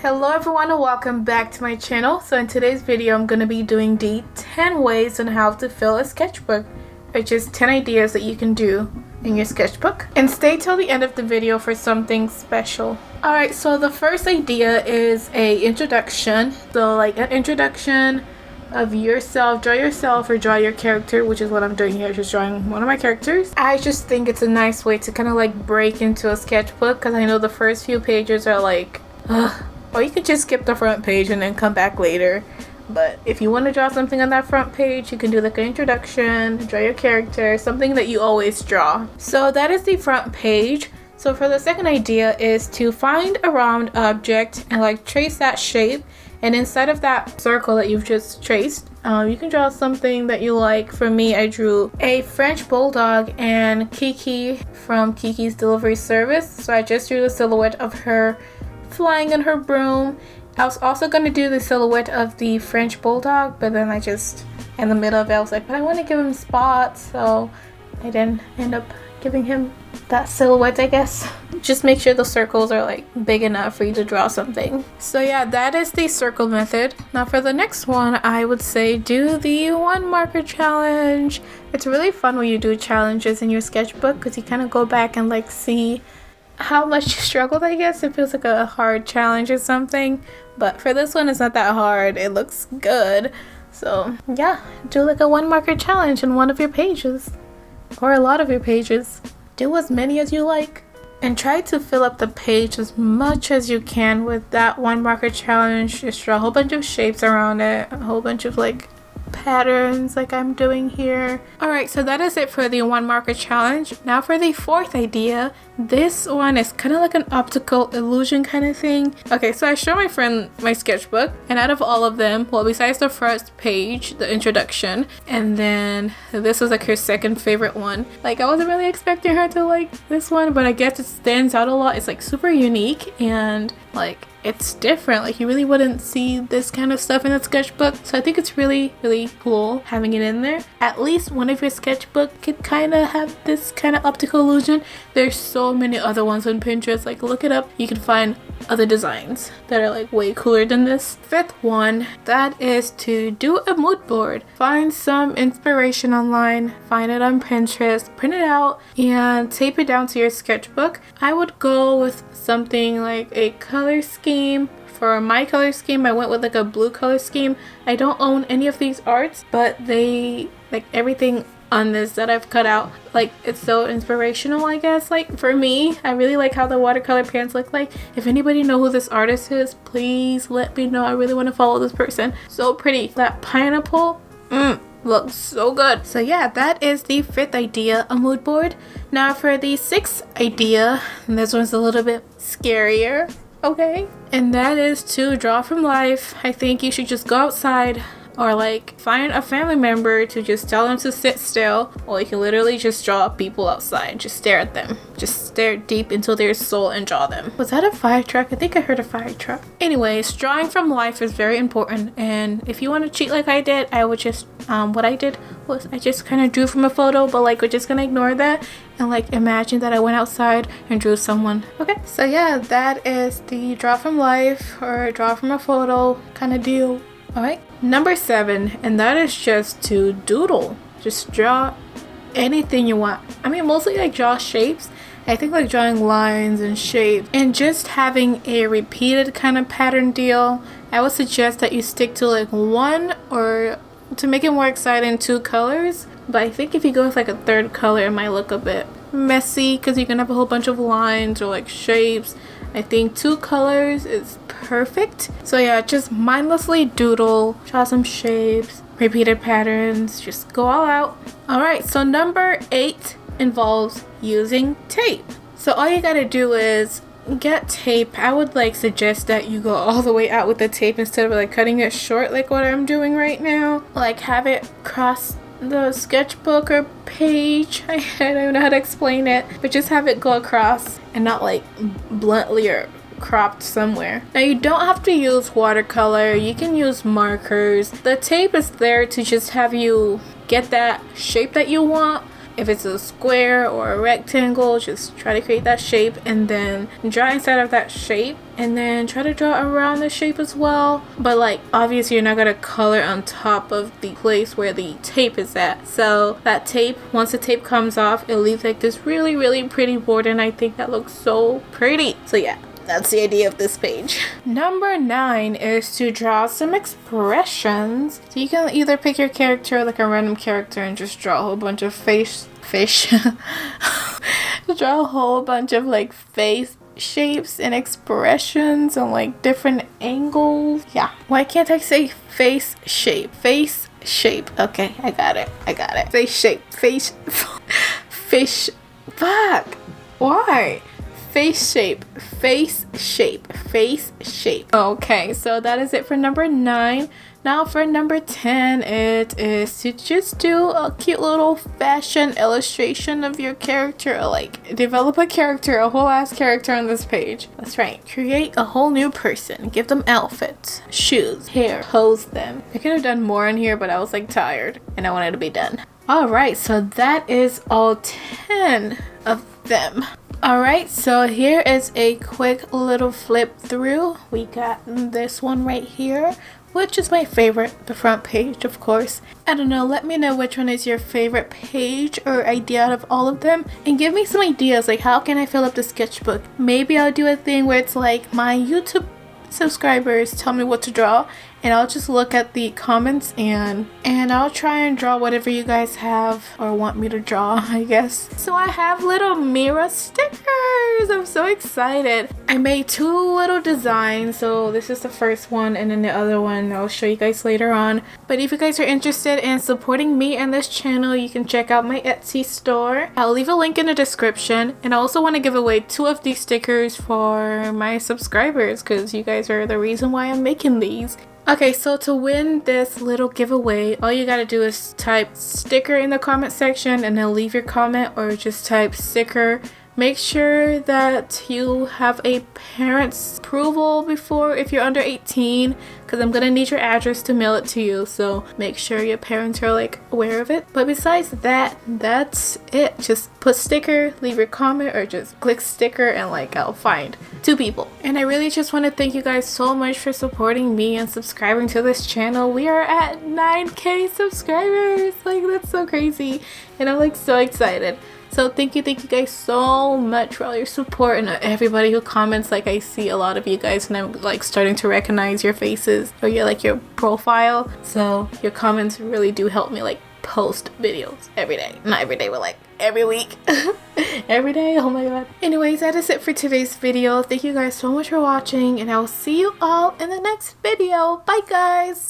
Hello everyone and welcome back to my channel. So in today's video I'm going to be doing the 10 ways on how to fill a sketchbook, which is 10 ideas that you can do in your sketchbook. And stay till the end of the video for something special. Alright, so the first idea is a introduction. So like an introduction of yourself, draw yourself or draw your character, which is what I'm doing here, just drawing one of my characters. I just think it's a nice way to kind of like break into a sketchbook, because I know the first few pages are like, ugh. Or you could just skip the front page and then come back later. But if you want to draw something on that front page, you can do like an introduction, draw your character, something that you always draw. So that is the front page. So for the second idea is to find a round object and like trace that shape. And inside of that circle that you've just traced, you can draw something that you like. For me, I drew a French bulldog and Kiki from Kiki's Delivery Service. So I just drew the silhouette of her flying on her broom. I was also going to do the silhouette of the French bulldog, but then I just, in the middle of it, I was like, but I want to give him spots, so I didn't end up giving him that silhouette, I guess. Just make sure the circles are like big enough for you to draw something. So yeah, that is the circle method. Now for the next one, I would say do the one marker challenge. It's really fun when you do challenges in your sketchbook, because you kind of go back and like see how much you struggled. I guess it feels like a hard challenge or something, but for this one it's not that hard. It looks good. So yeah, do like a one marker challenge in one of your pages or a lot of your pages. Do as many as you like and try to fill up the page as much as you can with that one marker challenge. Just draw a whole bunch of shapes around it, a whole bunch of like patterns like I'm doing here. Alright, so that is it for the one marker challenge. Now for the fourth idea. This one is kind of like an optical illusion kind of thing. Okay, so I showed my friend my sketchbook, and out of all of them, well, besides the first page, the introduction, and then this was like her second favorite one. Like, I wasn't really expecting her to like this one, but I guess it stands out a lot. It's like super unique and like it's different. Like, you really wouldn't see this kind of stuff in a sketchbook. So I think it's really, really cool having it in there. At least one of your sketchbook could kind of have this kind of optical illusion. There's so many other ones on Pinterest. Like, look it up. You can find other designs that are like way cooler than this. Fifth one, that is to do a mood board. Find some inspiration online, find it on Pinterest, print it out, and tape it down to your sketchbook. I would go with something like a color scheme. For my color scheme, I went with like a blue color scheme. I don't own any of these arts, but they, like, everything on this that I've cut out, like, it's so inspirational, I guess. Like, for me, I really like how the watercolor pants look like. If anybody know who this artist is, please let me know. I really want to follow this person. So pretty. That pineapple, looks so good. So yeah, that is the fifth idea, a mood board. Now for the sixth idea, and this one's a little bit scarier, okay? And that is to draw from life. I think you should just go outside, or like find a family member to just tell them to sit still, or you can literally just draw people outside. Just stare at them. Just stare deep into their soul and draw them. Was that a fire truck? I think I heard a fire truck. Anyways, drawing from life is very important, and if you want to cheat like I did, I would just what I did was I just kind of drew from a photo, but like we're just gonna ignore that and like imagine that I went outside and drew someone. Okay, so yeah, that is the draw from life or draw from a photo kind of deal. Alright, number 7, and that is just to doodle. Just draw anything you want. I mean, mostly like draw shapes. I think like drawing lines and shapes and just having a repeated kind of pattern deal. I would suggest that you stick to like one, or to make it more exciting, 2 colors. But I think if you go with like a third color, it might look a bit messy because you can have a whole bunch of lines or like shapes. I think 2 colors is perfect. So yeah, just mindlessly doodle, draw some shapes, repeated patterns, just go all out. Alright, so number 8 involves using tape. So all you gotta do is get tape. I would like suggest that you go all the way out with the tape instead of like cutting it short like what I'm doing right now. Like, have it cross the sketchbook or page. I don't even know how to explain it, but just have it go across and not like bluntly or cropped somewhere. Now, you don't have to use watercolor. You can use markers. The tape is there to just have you get that shape that you want, If it's a square or a rectangle, just try to create that shape and then draw inside of that shape, and then try to draw around the shape as well. But like obviously you're not gonna color on top of the place where the tape is at. So that tape, once the tape comes off, it leaves like this really pretty border, and I think that looks so pretty. So yeah, that's the idea of this page. Number 9 is to draw some expressions. So you can either pick your character, like a random character, and just draw a whole bunch of draw a whole bunch of like face shapes and expressions on like different angles. Yeah, why can't I say face shape? Face shape. Okay, I got it. Face shape. Fish. Fuck. Why? Face shape. Okay, so that is it for number 9. Now for number 10, it is to just do a cute little fashion illustration of your character, or like develop a character, a whole ass character on this page. That's right, create a whole new person, give them outfits, shoes, hair, pose them. I could have done more in here, but I was like tired and I wanted to be done. Alright, so that is all 10 of them. Alright, so here is a quick little flip through. We got this one right here, which is my favorite, the front page, of course. I don't know, let me know which one is your favorite page or idea out of all of them, and give me some ideas, like how can I fill up the sketchbook. Maybe I'll do a thing where it's like my YouTube subscribers tell me what to draw, and I'll just look at the comments and I'll try and draw whatever you guys have or want me to draw, I guess. So I have little mirror stickers. I'm so excited. I made 2 little designs. So this is the first one, and then the other one I'll show you guys later on. But if you guys are interested in supporting me and this channel, you can check out my Etsy store. I'll leave a link in the description, and I also want to give away 2 of these stickers for my subscribers, because you guys are the reason why I'm making these. Okay, so to win this little giveaway, all you gotta do is type sticker in the comment section and then leave your comment, or just type sticker. Make sure that you have a parent's approval before, if you're under 18, because I'm gonna need your address to mail it to you, so make sure your parents are like aware of it. But besides that, that's it. Just put sticker, leave your comment, or just click sticker, and like I'll find 2 people. And I really just want to thank you guys so much for supporting me and subscribing to this channel. We are at 9K subscribers. Like, that's so crazy, and I'm like so excited. So thank you guys so much for all your support, and everybody who comments. Like, I see a lot of you guys, and I'm like starting to recognize your faces or your profile. So your comments really do help me like post videos every day. Not every day, but like every week. Every day. Oh my god. Anyways, that is it for today's video. Thank you guys so much for watching, and I will see you all in the next video. Bye guys.